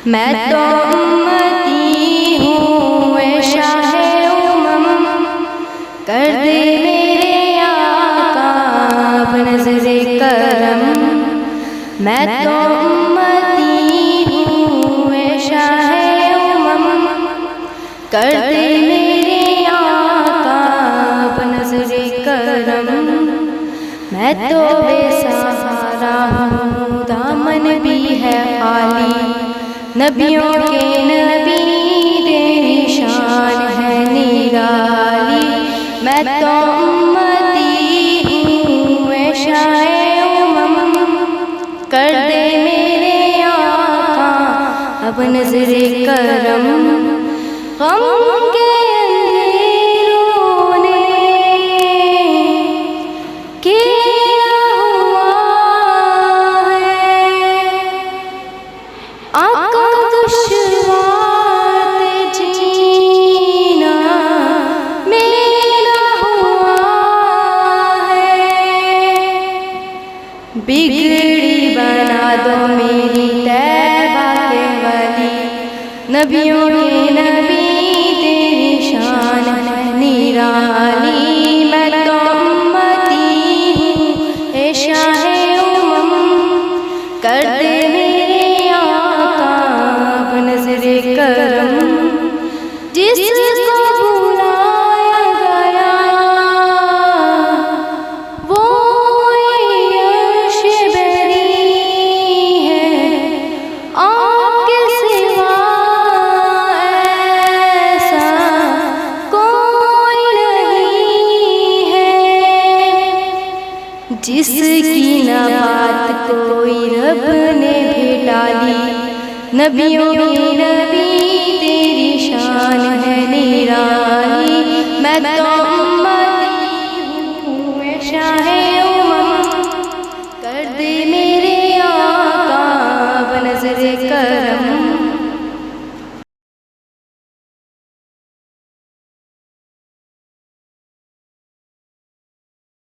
मैं तो उम्मती हूँ ऐ शाहे उमम, कर दे मेरे आका अब नज़रे करम। मैं तो उम्मती हूँ ऐ शाहे उमम, कर दे मेरे आका अब नज़रे करम। मैं तो बेसहारा हूँ दामन भी है खाली, नबियों के नबी तेरी शान है निराली। मैं तो उम्मती हूँ ऐ शाहे उमम, कर दे मेरे आका अब नज़रे करम। गम के अंधेरों ने घेरा हुआ है, आका दुश्वार जीना मेरा हुआ है। बिगड़ी बना दो मेरी तैबा के वली, नबियों के नबी तेरी शान है निराली। मैं तो उम्मती हूँ ऐ शाहे उमम, कर दे मेरे आका अब नज़रे करम। जिसको बुलाया गया वो अर्श बरी है, आपके सिवा ऐसा कोई नहीं है। जिसकी न बात कोई रब ने भी डाली, नबियों की नबी तेरी शान है निराली।